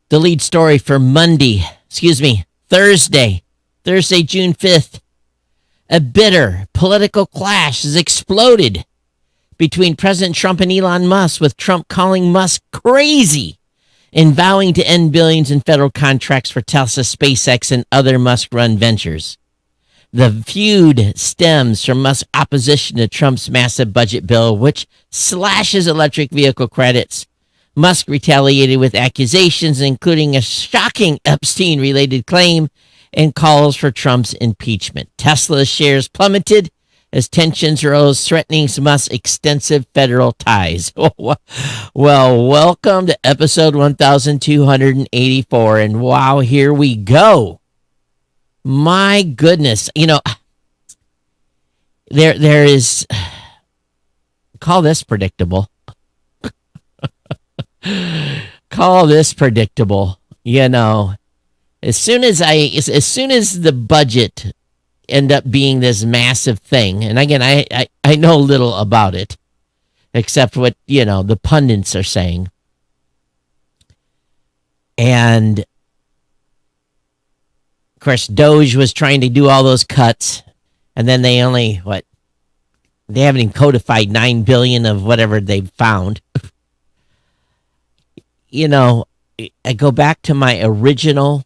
The lead story for Thursday, June 5th. A bitter political clash has exploded between President Trump and Elon Musk, with Trump calling Musk crazy and vowing to end billions in federal contracts for Tesla, SpaceX, and other Musk-run ventures. The feud stems from Musk's opposition to Trump's massive budget bill, which slashes electric vehicle credits. Musk retaliated with accusations, including a shocking Epstein-related claim, and calls for Trump's impeachment. Tesla shares plummeted as tensions rose, threatening Musk's extensive federal ties. Well, welcome to episode 1284, and wow, here we go. My goodness, there is, call this predictable. Call this predictable. As soon as the budget end up being this massive thing, and again, I know little about it, except what, the pundits are saying. And, of course, Doge was trying to do all those cuts, and then they haven't even codified 9 billion of whatever they've found. I go back to my original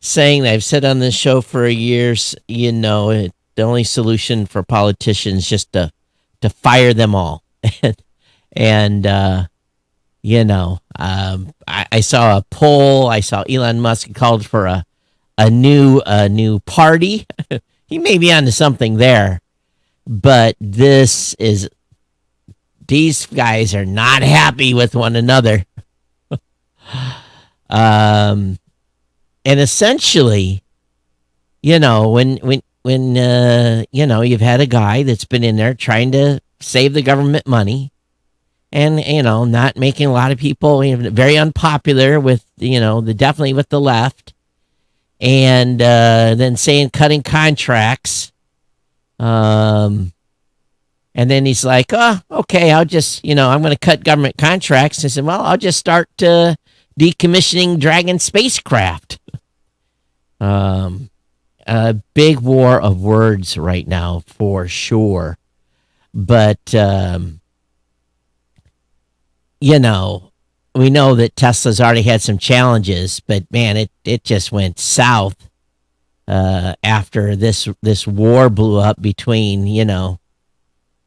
saying that I've said on this show for years, the only solution for politicians is just to fire them all. And I saw a poll. I saw Elon Musk called for a new party. He may be onto something there, but these guys are not happy with one another. And essentially, when you've had a guy that's been in there trying to save the government money, and not making a lot of people very unpopular with definitely with the left, and then saying cutting contracts, and then he's like, oh, okay, I'll just I'm going to cut government contracts. I said, well, I'll just start decommissioning Dragon spacecraft. A big war of words right now, for sure. But, we know that Tesla's already had some challenges, but man, it just went south, after this war blew up between,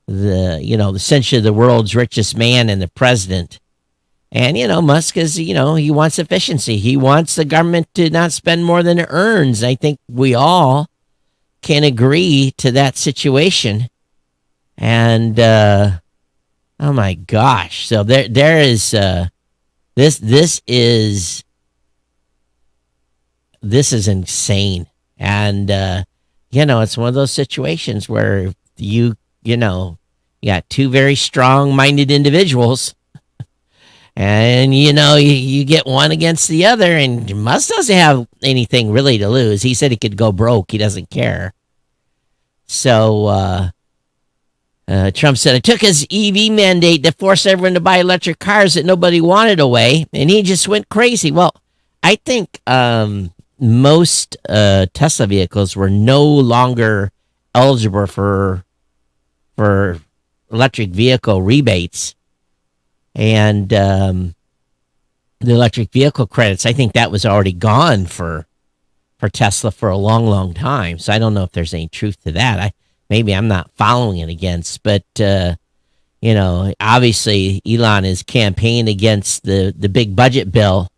essentially the world's richest man and the president. And, Musk is, he wants efficiency. He wants the government to not spend more than it earns. I think we all can agree to that situation. And, oh my gosh. So there is, this is insane. And, it's one of those situations where you got two very strong-minded individuals. And, you get one against the other, and Musk doesn't have anything really to lose. He said he could go broke. He doesn't care. So Trump said it took his EV mandate to force everyone to buy electric cars that nobody wanted away, and he just went crazy. Well, I think most Tesla vehicles were no longer eligible for electric vehicle rebates. And the electric vehicle credits, I think that was already gone for Tesla for a long, long time. So I don't know if there's any truth to that. Maybe I'm not following it against, but obviously Elon is campaigning against the big budget bill,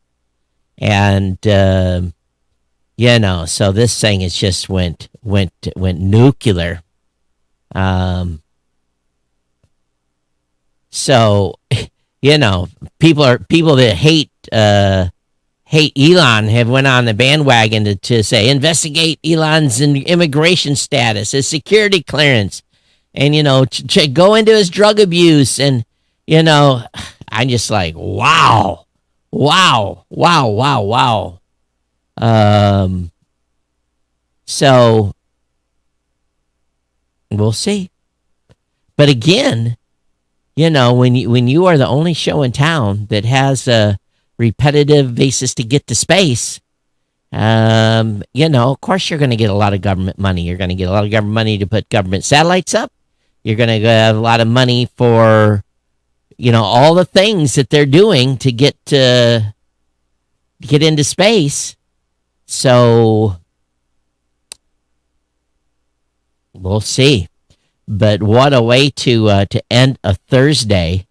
and so this thing is just went nuclear. So. People that hate Elon have went on the bandwagon to say investigate Elon's immigration status, his security clearance, and go into his drug abuse, and I'm just like, wow. So we'll see, but again. when you are the only show in town that has a repetitive basis to get to space, of course you're going to get a lot of government money. You're going to get a lot of government money to put government satellites up. You're going to have a lot of money for, all the things that they're doing to get into space. So we'll see. But what a way to end a Thursday,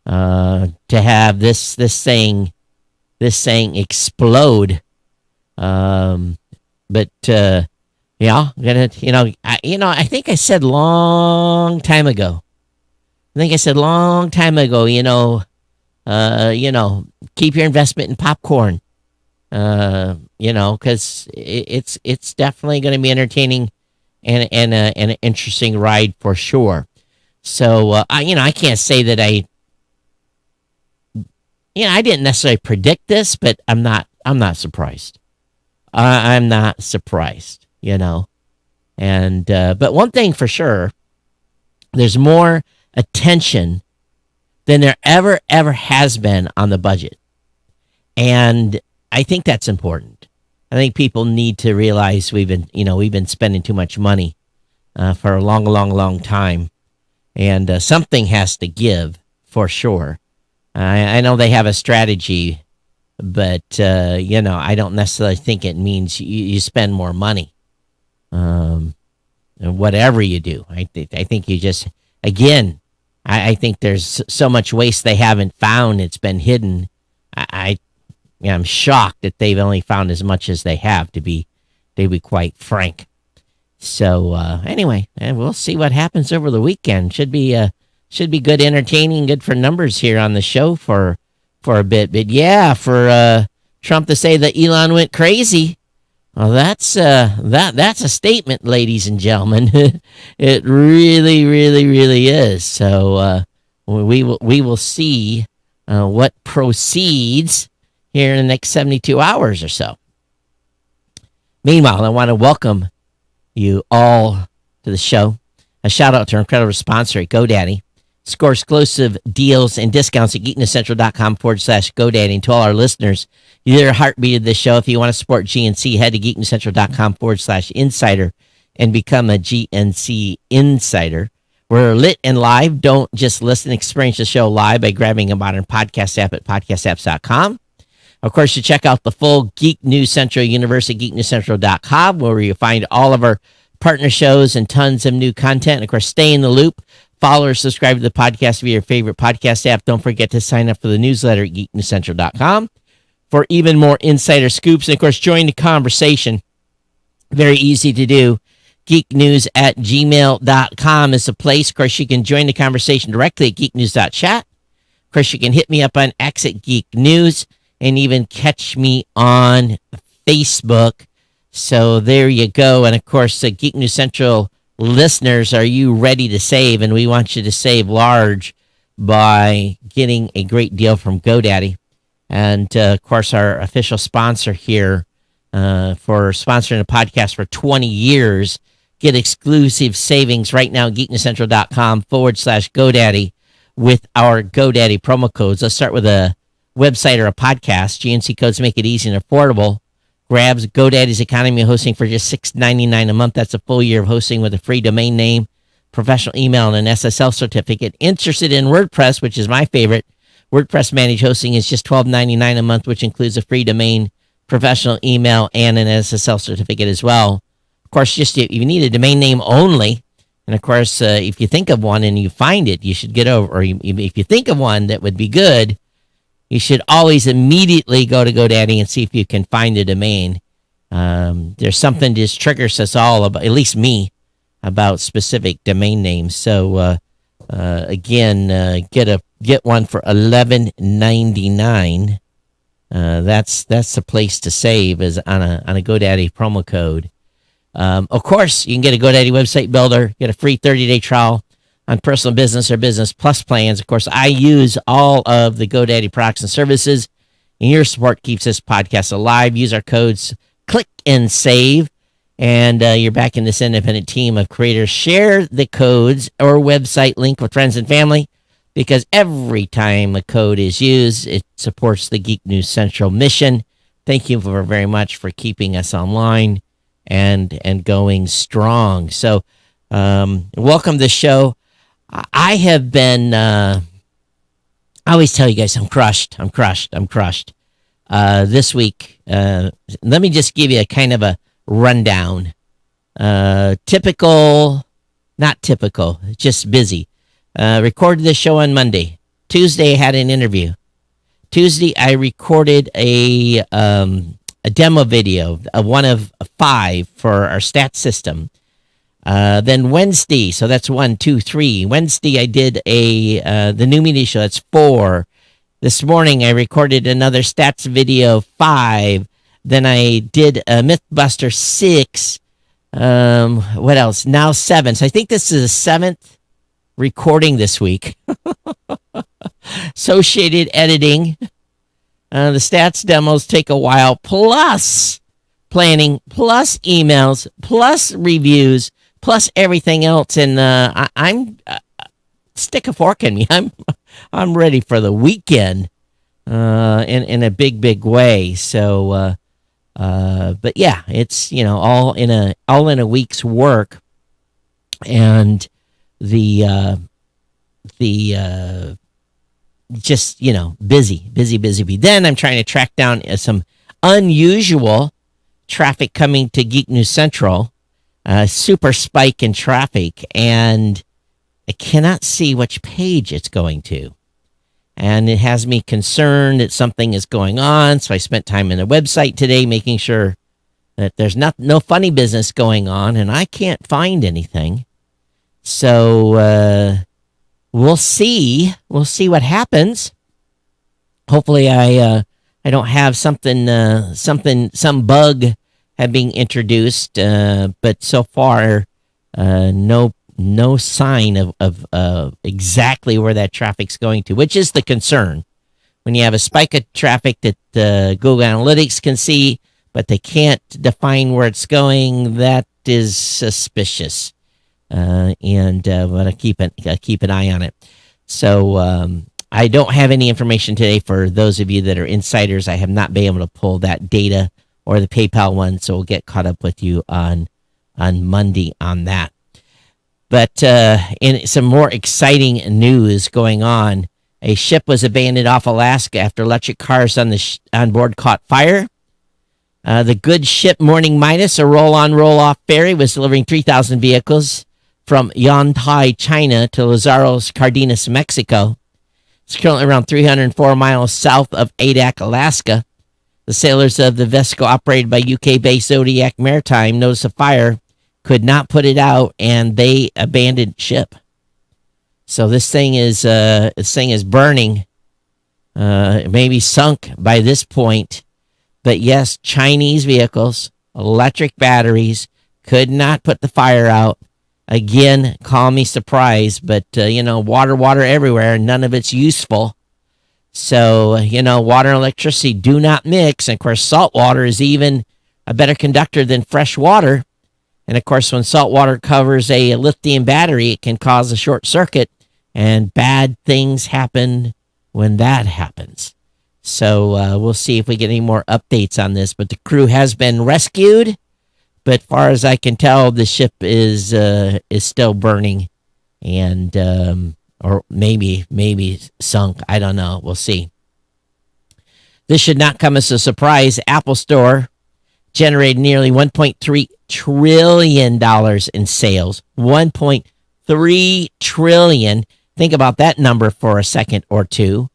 to have this thing explode. But yeah, I think I said long time ago. Keep your investment in popcorn. Because it's definitely going to be entertaining and an interesting ride for sure. So I can't say that I didn't necessarily predict this, but I'm not surprised. I'm not surprised, And but one thing for sure, there's more attention than there ever has been on the budget, and I think that's important. I think people need to realize we've been spending too much money for a long time, and something has to give for sure. I know they have a strategy, but I don't necessarily think it means you spend more money. Whatever you do, I think you just I think there's so much waste they haven't found. It's been hidden. I'm shocked that they've only found as much as they have, to be quite frank. So anyway, we'll see what happens over the weekend. Should be good, entertaining, good for numbers here on the show for a bit. But yeah, for Trump to say that Elon went crazy, well, that's a statement, ladies and gentlemen. It really, really, really is. So we will see what proceeds here in the next 72 hours or so. Meanwhile, I want to welcome you all to the show. A shout out to our incredible sponsor at GoDaddy. Score exclusive deals and discounts at geeknewscentral.com/GoDaddy. And to all our listeners, you're the heartbeat of this show. If you want to support GNC, head to geeknewscentral.com/insider and become a GNC insider. We're lit and live. Don't just listen, experience the show live by grabbing a modern podcast app at podcastapps.com. Of course, you check out the full Geek News Central universe at geeknewscentral.com, where you find all of our partner shows and tons of new content. And of course, stay in the loop. Follow or subscribe to the podcast via your favorite podcast app. Don't forget to sign up for the newsletter at geeknewscentral.com for even more insider scoops. And of course, join the conversation. Very easy to do. geeknews@gmail.com is the place. Of course, you can join the conversation directly at geeknews.chat. Of course, you can hit me up on X at Geek News and even catch me on Facebook. So there you go. And of course, Geek News Central listeners, are you ready to save? And we want you to save large by getting a great deal from GoDaddy. And of course, our official sponsor here for sponsoring a podcast for 20 years. Get exclusive savings right now at geeknewscentral.com/GoDaddy with our GoDaddy promo codes. Let's start with a website or a podcast. GNC codes make it easy and affordable. Grabs GoDaddy's economy hosting for just $6.99 a month. That's a full year of hosting with a free domain name, professional email, and an SSL certificate. Interested in WordPress, which is my favorite. WordPress managed hosting is just $12.99 a month, which includes a free domain, professional email, and an SSL certificate as well. Of course, just if you need a domain name only, and of course, if you think of one and you find it, you should get over, or if you think of one that would be good, you should always immediately go to GoDaddy and see if you can find a domain. There's something that just triggers us all, about, at least me, about specific domain names. So again, get one for $11.99. That's the place to save, is on a GoDaddy promo code. Of course, you can get a GoDaddy website builder, get a free 30-day trial on personal business or business plus plans. Of course, I use all of the GoDaddy products and services, and your support keeps this podcast alive. Use our codes, click and save, and you're back in this independent team of creators. Share the codes or website link with friends and family. because every time a code is used, it supports the Geek News Central mission. Thank you very much for keeping us online and going strong. So, welcome to the show. I have been. I always tell you guys, I'm crushed. This week, let me just give you a kind of a rundown. Typical, not typical, just busy. Recorded the show on Monday. Tuesday, I had an interview. Tuesday, I recorded a demo video of one of 5 for our stat system. Then Wednesday, so that's 1, 2, 3. Wednesday, I did the new media show. That's 4. This morning, I recorded another stats video, 5. Then I did a Mythbuster, 6. What else? Now 7. So I think this is the 7th recording this week. Associated editing. The stats demos take a while, plus planning, plus emails, plus reviews, plus everything else. And I'm stick a fork in me. I'm ready for the weekend in a big way. So, but yeah, it's all in a week's work, and the just busy. Then I'm trying to track down some unusual traffic coming to Geek News Central, super spike in traffic, and I cannot see which page it's going to. And it has me concerned that something is going on. So I spent time in the website today making sure that there's no funny business going on, and I can't find anything. So we'll see. We'll see what happens. Hopefully I don't have some bug have been introduced, but so far no sign of exactly where that traffic's going to, which is the concern. When you have a spike of traffic that Google Analytics can see, but they can't define where it's going, that is suspicious. But I keep an eye on it. So I don't have any information today for those of you that are insiders. I have not been able to pull that data or the PayPal one, so we'll get caught up with you on Monday on that. But in some more exciting news going on, a ship was abandoned off Alaska after electric cars on board caught fire. The good ship Morning Midas, a roll-on, roll-off ferry, was delivering 3,000 vehicles from Yantai, China to Lazaros, Cardenas, Mexico. It's currently around 304 miles south of Adak, Alaska. The sailors of the vessel, operated by UK-based Zodiac Maritime, noticed a fire, could not put it out, and they abandoned ship. So this thing is burning, maybe sunk by this point. But yes, Chinese vehicles, electric batteries, could not put the fire out. Again, call me surprised, but water everywhere, none of it's useful. So water and electricity do not mix. And of course, salt water is even a better conductor than fresh water. And of course, when salt water covers a lithium battery, it can cause a short circuit, and bad things happen when that happens. So we'll see if we get any more updates on this. But the crew has been rescued. But far as I can tell, the ship is still burning, and or maybe sunk. I don't know. We'll see. This should not come as a surprise. Apple Store generated nearly $1.3 trillion in sales. $1.3 trillion. Think about that number for a second or two.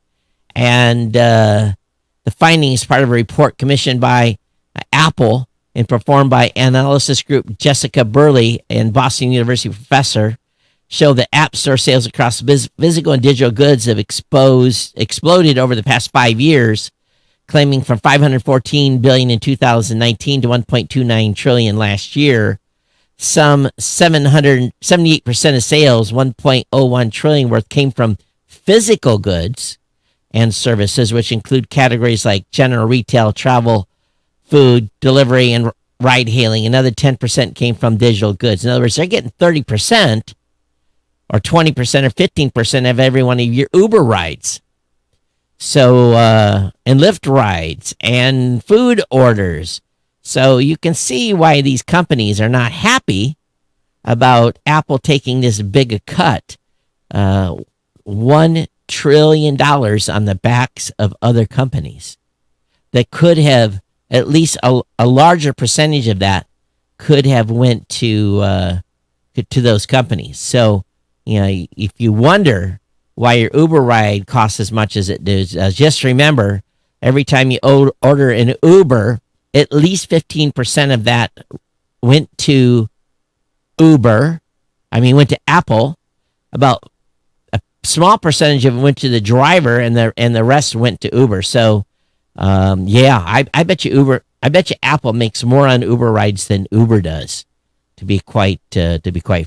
And the finding is part of a report commissioned by Apple and performed by analysis group Jessica Burley and Boston University professor, show that App Store sales across physical and digital goods have exploded over the past 5 years, claiming from $514 billion in 2019 to $1.29 trillion last year. Some 78% of sales, $1.01 trillion worth, came from physical goods and services, which include categories like general retail, travel, food, delivery, and ride hailing. Another 10% came from digital goods. In other words, they're getting 30% or 20% or 15% of every one of your Uber rides. So, and Lyft rides and food orders. So you can see why these companies are not happy about Apple taking this big a cut. $1 trillion on the backs of other companies that could have, at least a larger percentage of that could have went to those companies. So, if you wonder why your Uber ride costs as much as it does, just remember, every time you order an Uber, at least 15% of that went to went to Apple. About a small percentage of it went to the driver, and the rest went to Uber. So, I bet you Apple makes more on Uber rides than Uber does, to be quite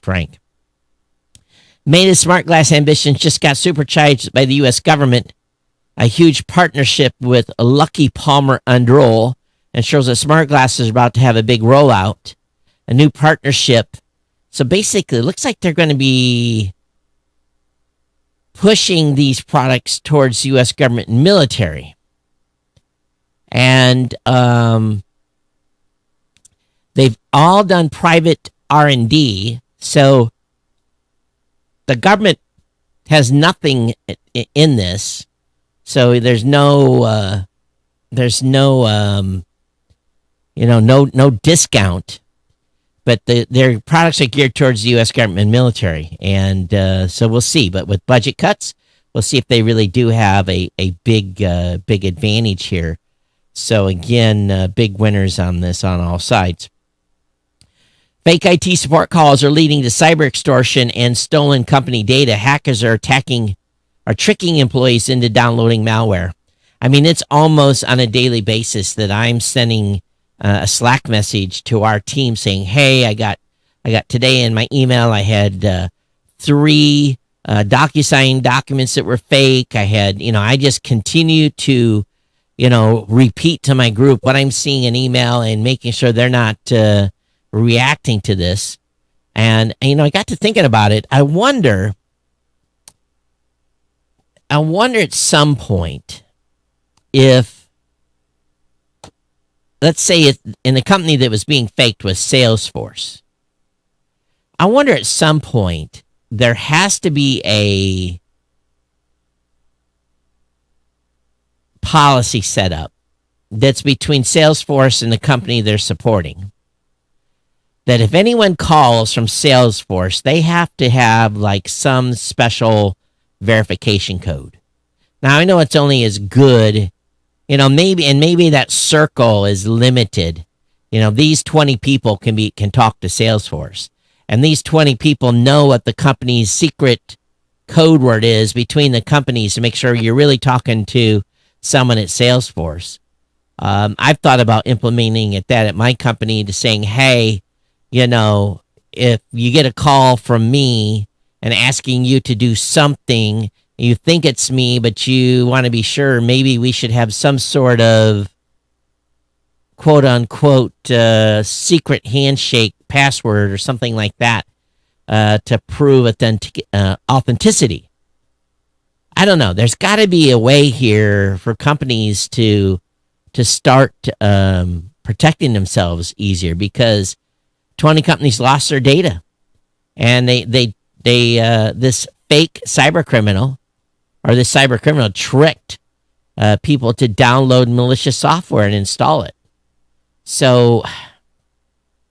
frank. Meta's smart glass ambitions just got supercharged by the U.S. government. A huge partnership with Lucky Palmer Androl, and shows that smart glass is about to have a big rollout. A new partnership. So basically, it looks like they're going to be pushing these products towards U.S. government and military. And they've all done private R&D, so the government has nothing in this. So there's no discount. But their products are geared towards the U.S. government and military, and so we'll see. But with budget cuts, we'll see if they really do have a big advantage here. So again, big winners on this on all sides. Fake IT support calls are leading to cyber extortion and stolen company data. Hackers are tricking employees into downloading malware. I mean, it's almost on a daily basis that I'm sending a Slack message to our team saying, "Hey, I got today in my email. I had 3 DocuSign documents that were fake. I had, I just continue to, repeat to my group what I'm seeing in email and making sure they're not reacting to this." And I got to thinking about it. I wonder at some point if, let's say in the company that was being faked was Salesforce. I wonder at some point there has to be a policy set up that's between Salesforce and the company they're supporting, that if anyone calls from Salesforce, they have to have like some special verification code. Now, I know it's only as good, maybe that circle is limited. These 20 people can talk to Salesforce, and these 20 people know what the company's secret code word is between the companies to make sure you're really talking to someone at Salesforce. I've thought about implementing that at my company, to saying, hey, if you get a call from me and asking you to do something, you think it's me, but you want to be sure, maybe we should have some sort of quote unquote secret handshake password or something like that to prove authenticity. I don't know. There's got to be a way here for companies to start protecting themselves easier, because 20 companies lost their data, and they this fake cyber criminal tricked people to download malicious software and install it. So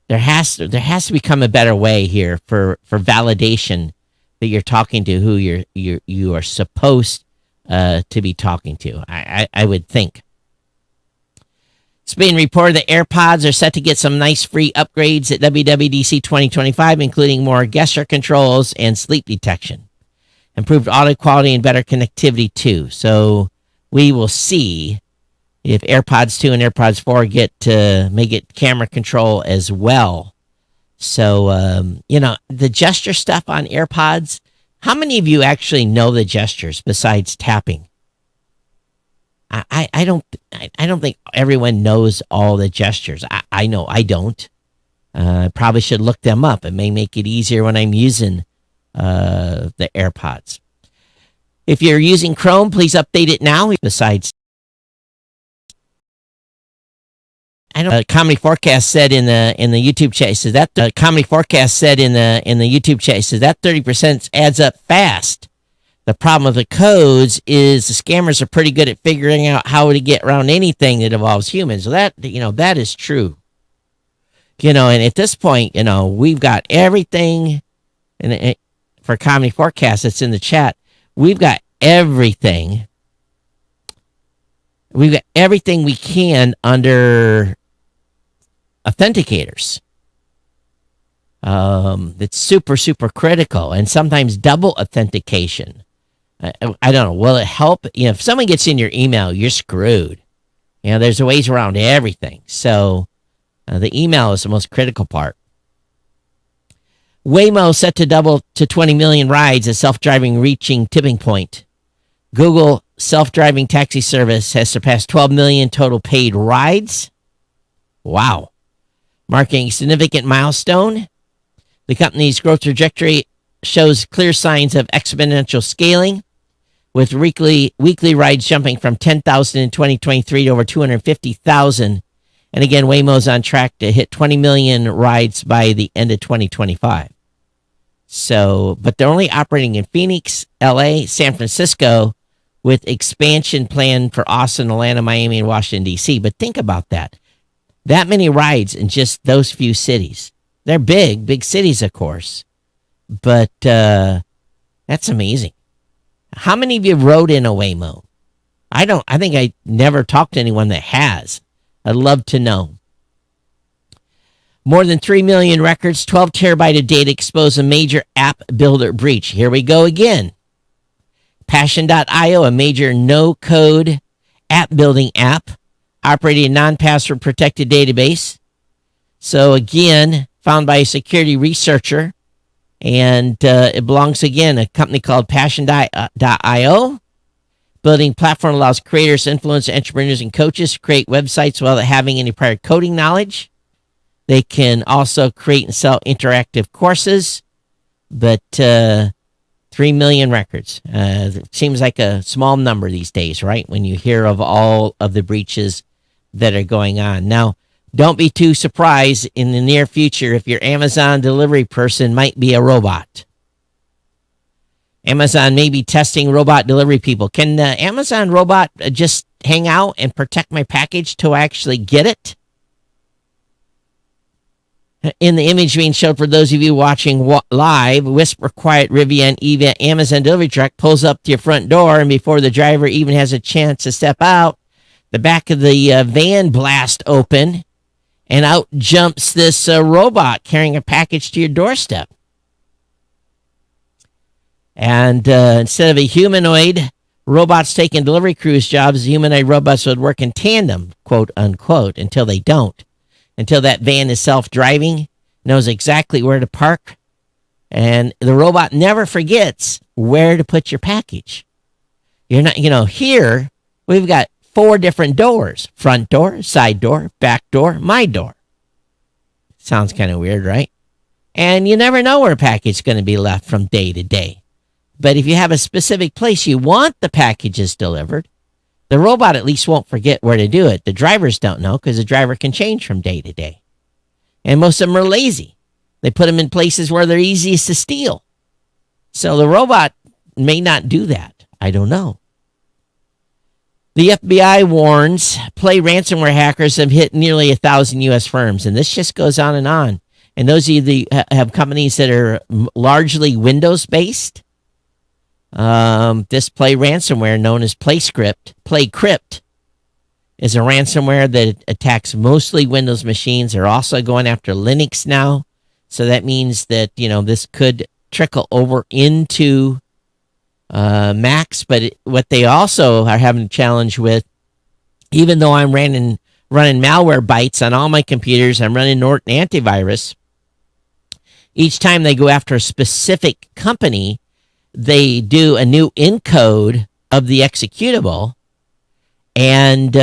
there has to become a better way here for validation that you're talking to who you are supposed to be talking to. I would think. It's being reported that AirPods are set to get some nice free upgrades at WWDC 2025, including more gesture controls and sleep detection, improved audio quality, and better connectivity too. So we will see if AirPods 2 and AirPods 4 may get camera control as well. So, the gesture stuff on AirPods, how many of you actually know the gestures besides tapping? I don't think everyone knows all the gestures. I know I don't. I probably should look them up. It may make it easier when I'm using the AirPods. If you're using Chrome, please update it now. Besides, I don't. Comedy Forecast said in the YouTube chat says that Comedy Forecast said in the YouTube chat says that 30% adds up fast. The problem with the codes is the scammers are pretty good at figuring out how to get around anything that involves humans. So that that is true. And at this point, we've got everything, and for Comedy Forecast that's in the chat, we've got everything. We've got everything we can under authenticators. It's super, super critical, and sometimes double authentication. I don't know. Will it help? If someone gets in your email, you're screwed. There's ways around everything. So the email is the most critical part. Waymo set to double to 20 million rides as self-driving reaching tipping point. Google self-driving taxi service has surpassed 12 million total paid rides. Wow. Marking a significant milestone. The company's growth trajectory shows clear signs of exponential scaling, with weekly rides jumping from 10,000 in 2023 to over 250,000. And again, Waymo's on track to hit 20 million rides by the end of 2025. So, but they're only operating in Phoenix, LA, San Francisco, with expansion planned for Austin, Atlanta, Miami, and Washington, D.C. But think about that. That many rides in just those few cities. They're big cities, of course. But that's amazing. How many of you rode in a Waymo? I think I never talked to anyone that has. I'd love to know. More than 3 million records, 12 terabyte of data expose a major app builder breach. Here we go again. Passion.io, a major no-code app building app, operating a non-password protected database. So again, found by a security researcher, and it belongs again a company called Passion.io. Building platform allows creators, influencers, entrepreneurs, and coaches to create websites without having any prior coding knowledge. They can also create and sell interactive courses, but 3 million records. Seems like a small number these days, right? When you hear of all of the breaches that are going on. Now, don't be too surprised in the near future if your Amazon delivery person might be a robot. Amazon may be testing robot delivery people. Can the Amazon robot just hang out and protect my package till I actually get it? In the image being showed for those of you watching live, Whisper Quiet Rivian EV Amazon delivery truck pulls up to your front door, and before the driver even has a chance to step out, the back of the van blasts open, and out jumps this robot carrying a package to your doorstep. And instead of a humanoid, robots taking delivery crews' jobs, humanoid robots would work in tandem, quote unquote, until they don't. Until that van is self-driving, knows exactly where to park, and the robot never forgets where to put your package. You're not, here we've got 4 different doors: front door, side door, back door, my door. Sounds kind of weird, right? And you never know where a package is going to be left from day to day. But if you have a specific place you want the packages delivered, the robot at least won't forget where to do it. The drivers don't know because the driver can change from day to day. And most of them are lazy. They put them in places where they're easiest to steal. So the robot may not do that. I don't know. The FBI warns play ransomware hackers have hit nearly 1,000 U.S. firms. And this just goes on. And those of you that have companies that are largely Windows-based, this play ransomware known as PlayCrypt is a ransomware that attacks mostly Windows machines. They're also going after Linux now. So that means that, this could trickle over into Macs. But what they also are having a challenge with, even though I'm running Malwarebytes on all my computers, I'm running Norton antivirus, each time they go after a specific company, they do a new encode of the executable, and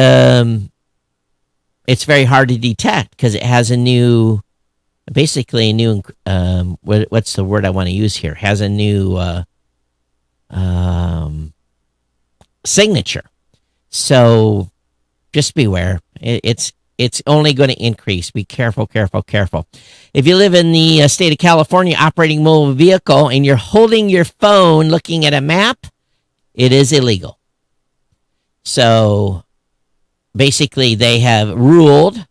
it's very hard to detect because it has a new basically a new, what's the word I want to use here? Has a new signature. So just beware. It's only going to increase. Be careful, careful, careful. If you live in the state of California operating mobile vehicle and you're holding your phone looking at a map, it is illegal. So basically, they have ruled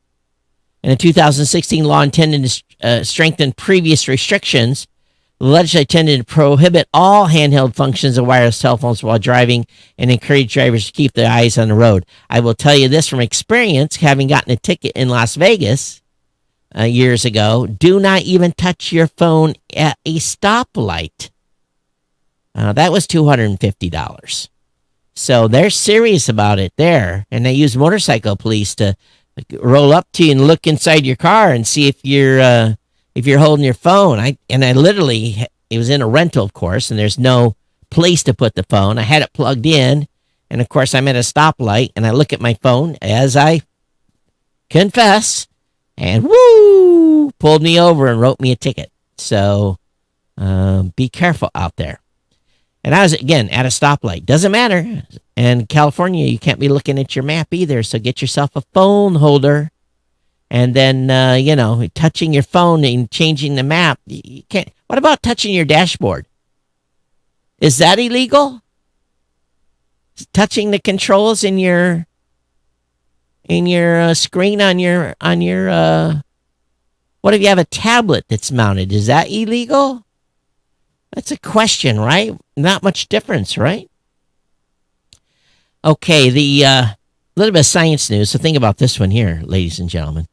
in a 2016 law intended to strengthen previous restrictions. The legislature intended to prohibit all handheld functions of wireless telephones while driving and encourage drivers to keep their eyes on the road. I will tell you this from experience, having gotten a ticket in Las Vegas years ago. Do not even touch your phone at a stoplight. That was $250. So they're serious about it there. And they use motorcycle police to roll up to you and look inside your car and see if you're holding your phone. I literally, it was in a rental, of course, and there's no place to put the phone. I had it plugged in, and of course I'm at a stoplight, and I look at my phone as I confess, and woo, pulled me over and wrote me a ticket. So be careful out there. And I was, again, at a stoplight. Doesn't matter. And California, you can't be looking at your map either, so get yourself a phone holder. And then, touching your phone and changing the map. You can't. What about touching your dashboard? Is that illegal? Touching the controls in your screen on your what if you have a tablet that's mounted? Is that illegal? That's a question, right? Not much difference, right? Okay, the little bit of science news. So think about this one here, ladies and gentlemen.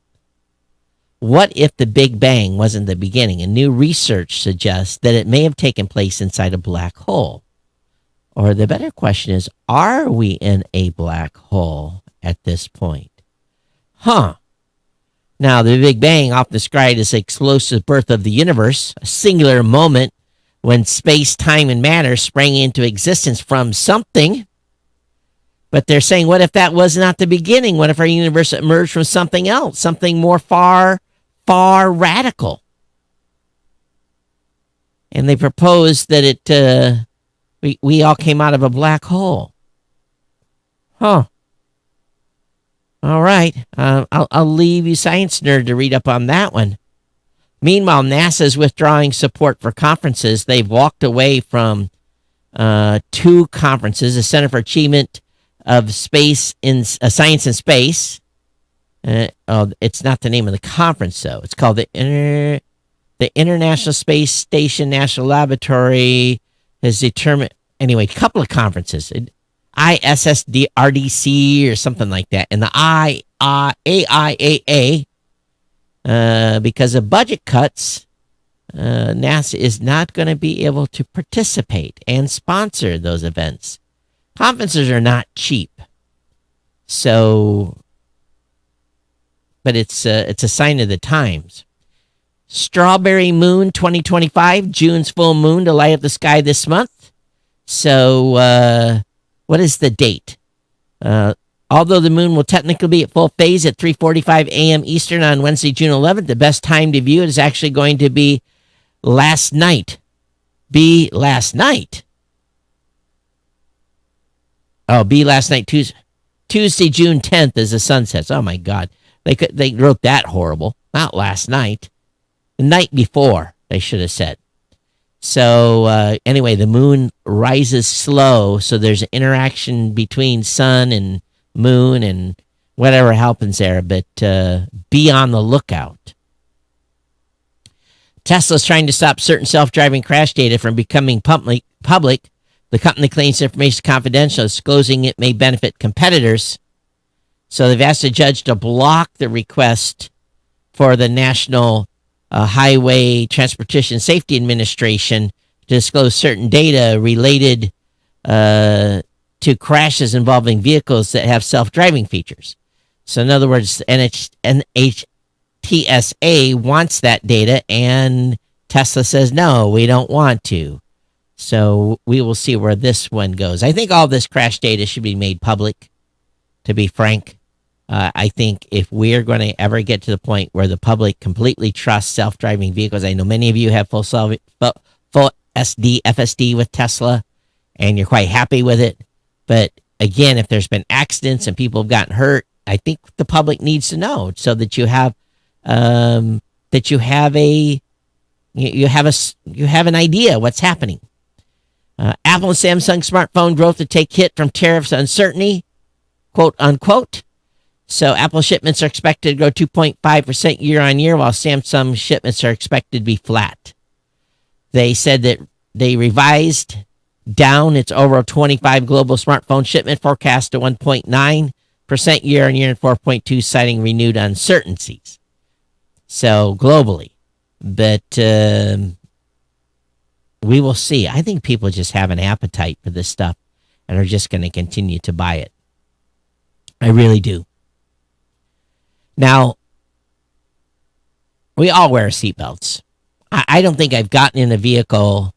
What if the Big Bang wasn't the beginning? And new research suggests that it may have taken place inside a black hole. Or the better question is, are we in a black hole at this point? Now, the Big Bang, often described as the explosive birth of the universe, a singular moment when space, time, and matter sprang into existence from something. But they're saying, what if that was not the beginning? What if our universe emerged from something else, something more far radical? And they proposed that we all came out of a black hole. All right. I'll leave you science nerd to read up on that one. Meanwhile, NASA's withdrawing support for conferences. They've walked away from 2 conferences, the Center for Achievement of Space in Science and Space. It's not the name of the conference, though. It's called the International Space Station National Laboratory has determined. Anyway, a couple of conferences, ISSDRDC or something like that, and the AIAA. Because of budget cuts, NASA is not going to be able to participate and sponsor those events. Conferences are not cheap. So, but it's a sign of the times. Strawberry Moon 2025, June's full moon to light up the sky this month. So, what is the date? Although the moon will technically be at full phase at 3:45 a.m. Eastern on Wednesday, June 11th, the best time to view it is actually going to be last night. Be last night, Tuesday, June 10th as the sun sets. Oh, my God. They wrote that horrible. Not last night. The night before, they should have said. So, anyway, the moon rises slow, so there's an interaction between sun and moon and whatever happens there, but be on the lookout. Tesla's trying to stop certain self-driving crash data from becoming public. The company claims information is confidential, disclosing it may benefit competitors. So they've asked a judge to block the request for the National Highway Transportation Safety Administration to disclose certain data related to crashes involving vehicles that have self-driving features. So in other words, NHTSA wants that data, and Tesla says, no, we don't want to. So we will see where this one goes. I think all this crash data should be made public, to be frank. I think if we're going to ever get to the point where the public completely trusts self-driving vehicles, I know many of you have full SD, FSD with Tesla, and you're quite happy with it. But again, if there's been accidents and people have gotten hurt, I think the public needs to know so that you have an idea what's happening. Apple and Samsung smartphone growth to take hit from tariffs uncertainty, quote unquote. So Apple shipments are expected to grow 2.5% year on year, while Samsung shipments are expected to be flat. They said that they revised down its overall 25 global smartphone shipment forecast to 1.9% year on year and 4.2%, citing renewed uncertainties. So globally, but we will see. I think people just have an appetite for this stuff and are just going to continue to buy it. I really do. Now, we all wear seatbelts. I don't think I've gotten in a vehicle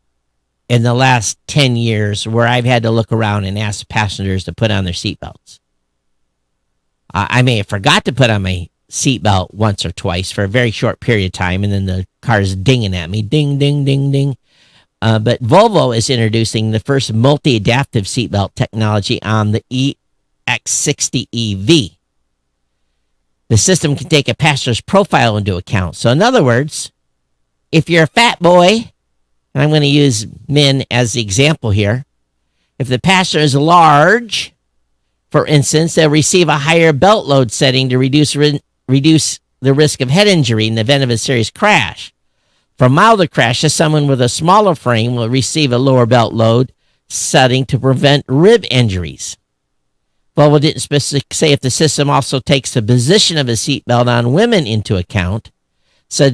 in the last 10 years where I've had to look around and ask passengers to put on their seatbelts. I may have forgot to put on my seatbelt once or twice for a very short period of time, and then the car's dinging at me. Ding, ding, ding, ding. But Volvo is introducing the first multi-adaptive seatbelt technology on the EX60 EV. The system can take a passenger's profile into account. So in other words, if you're a fat boy, and I'm going to use men as the example here, if the passenger is large, for instance, they'll receive a higher belt load setting to reduce the risk of head injury in the event of a serious crash. For milder crashes, someone with a smaller frame will receive a lower belt load setting to prevent rib injuries. Volvo didn't specifically say if the system also takes the position of a seatbelt on women into account, so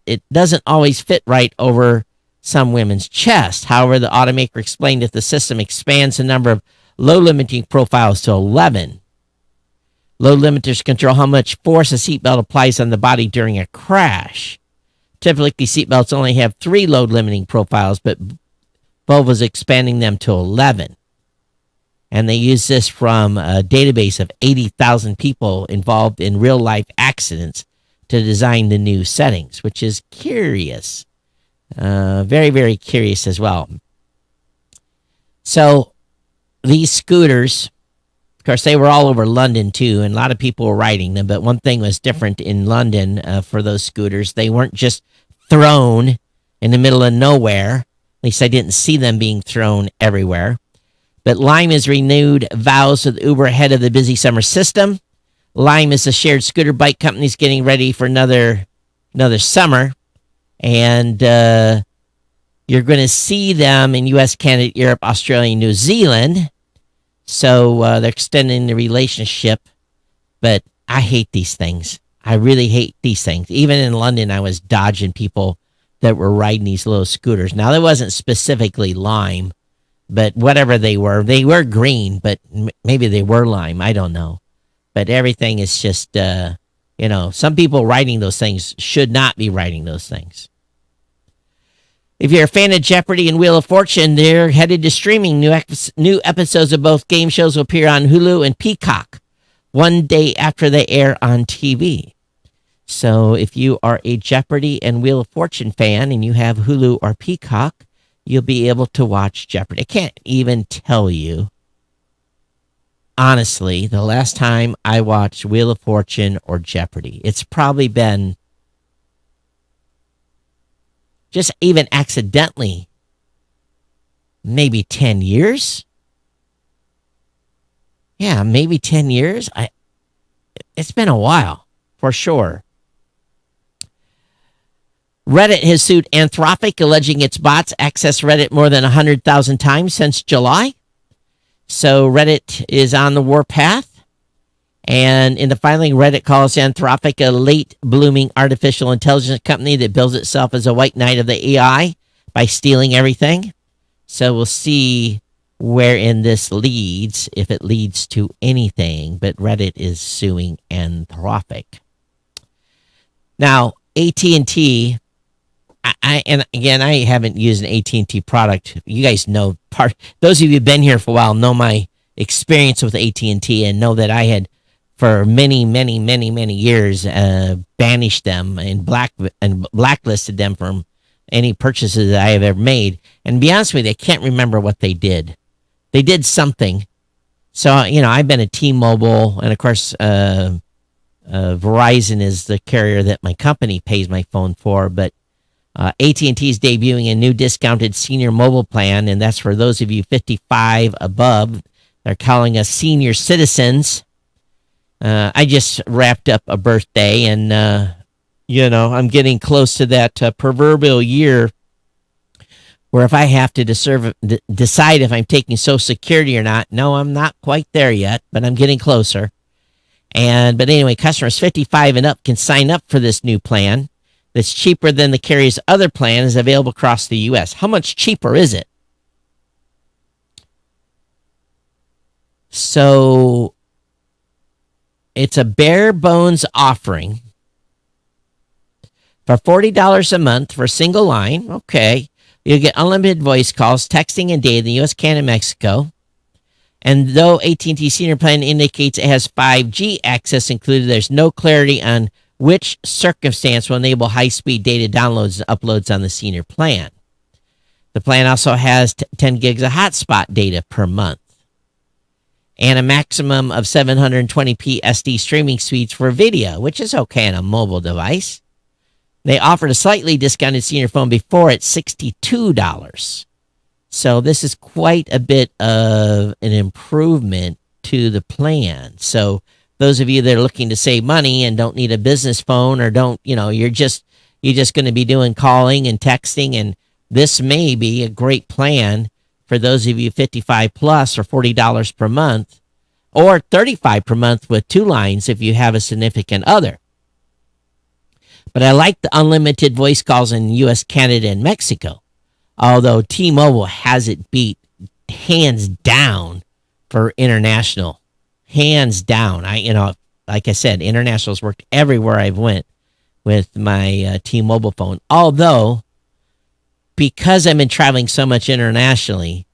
it doesn't always fit right over some women's chest. However, the automaker explained if the system expands the number of load limiting profiles to 11. Load limiters control how much force a seatbelt applies on the body during a crash. Typically, seatbelts only have 3 load limiting profiles, but Volvo's expanding them to 11. And they use this from a database of 80,000 people involved in real-life accidents to design the new settings, which is curious. Very, very curious as well. So these scooters, of course, they were all over London too, and a lot of people were riding them. But one thing was different in London for those scooters. They weren't just thrown in the middle of nowhere. At least I didn't see them being thrown everywhere. But Lime has renewed vows with Uber ahead of the busy summer system. Lime is a shared scooter bike company getting ready for another summer. And you're going to see them in U.S., Canada, Europe, Australia, and New Zealand. So they're extending the relationship. But I hate these things. I really hate these things. Even in London, I was dodging people that were riding these little scooters. Now, that wasn't specifically Lime. But whatever they were green, but maybe they were Lime. I don't know. But everything is just, some people riding those things should not be riding those things. If you're a fan of Jeopardy and Wheel of Fortune, they're headed to streaming. New episodes of both game shows will appear on Hulu and Peacock one day after they air on TV. So if you are a Jeopardy and Wheel of Fortune fan and you have Hulu or Peacock, you'll be able to watch Jeopardy. I can't even tell you, honestly, the last time I watched Wheel of Fortune or Jeopardy. It's probably been just even accidentally maybe 10 years. Yeah, maybe 10 years. It's been a while, for sure. Reddit has sued Anthropic, alleging its bots access Reddit more than 100,000 times since July. So Reddit is on the warpath. And in the filing, Reddit calls Anthropic a late-blooming artificial intelligence company that bills itself as a white knight of the AI by stealing everything. So we'll see wherein this leads, if it leads to anything. But Reddit is suing Anthropic. Now, AT&T... and again, I haven't used an AT&T product. You guys know, those of you who've been here for a while know my experience with AT&T and know that I had for many, many, many, many years, banished them and blacklisted them from any purchases that I have ever made. And to be honest with you, I can't remember what they did. They did something. So, I've been at T-Mobile, and of course, Verizon is the carrier that my company pays my phone for, but AT&T is debuting a new discounted senior mobile plan, and that's for those of you 55 above. They're calling us senior citizens. I just wrapped up a birthday, and, I'm getting close to that proverbial year where if I have to decide if I'm taking Social Security or not. No, I'm not quite there yet, but I'm getting closer. But anyway, customers 55 and up can sign up for this new plan that's cheaper than the carrier's other plan, is available across the U.S. How much cheaper is it? So it's a bare bones offering for $40 a month for a single line. Okay. You'll get unlimited voice calls, texting, and data in the U.S., Canada, and Mexico. And though AT&T Senior Plan indicates it has 5G access included, there's no clarity on which circumstance will enable high-speed data downloads and uploads on the senior plan. The plan also has 10 gigs of hotspot data per month and a maximum of 720p SD streaming speeds for video, which is okay on a mobile device. They offered a slightly discounted senior phone before at $62. So this is quite a bit of an improvement to the plan. So those of you that are looking to save money and don't need a business phone, or you're just going to be doing calling and texting, and this may be a great plan for those of you 55 plus for $40 per month, or $35 per month with 2 lines if you have a significant other. But I like the unlimited voice calls in U.S., Canada, and Mexico. Although T-Mobile has it beat hands down for international. Hands down. Like I said, international's worked everywhere I've went with my T-Mobile phone. Although, because I've been traveling so much internationally,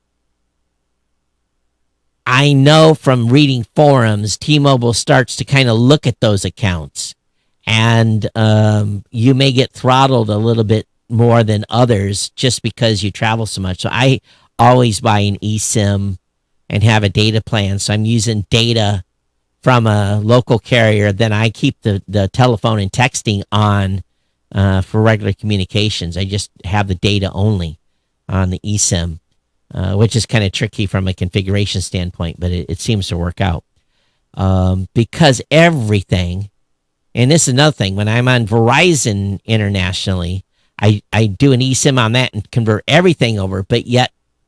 I know from reading forums, T-Mobile starts to kind of look at those accounts. And you may get throttled a little bit more than others just because you travel so much. So I always buy an eSIM and have a data plan. So I'm using data from a local carrier. Then I keep the telephone and texting on for regular communications. I just have the data only on the eSIM, which is kind of tricky from a configuration standpoint, but it seems to work out. Because everything, and this is another thing, when I'm on Verizon internationally, I do an eSIM on that and convert everything over,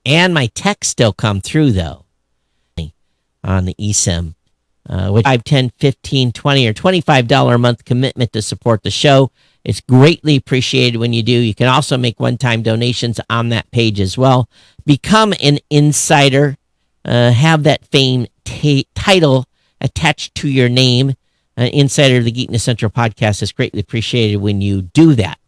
and my texts still come through, though, on the eSIM, which $5, $10, $15, $20, or $25 a month commitment to support the show. It's greatly appreciated when you do. You can also make one-time donations on that page as well. Become an insider. Have that fame title attached to your name. Insider of the Geekness Central podcast is greatly appreciated when you do that.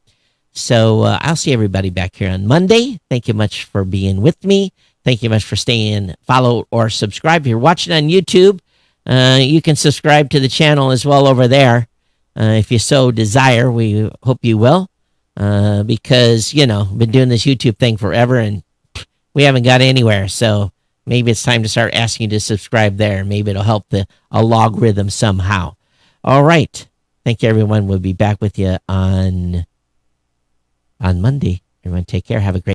So I'll see everybody back here on Monday. Thank you much for being with me. Thank you much for staying, follow, or subscribe. If you're watching on YouTube, you can subscribe to the channel as well over there. If you so desire, we hope you will. Because, I've been doing this YouTube thing forever and we haven't got anywhere. So maybe it's time to start asking you to subscribe there. Maybe it'll help the algorithm somehow. All right. Thank you, everyone. We'll be back with you on Monday. Everyone take care. Have a great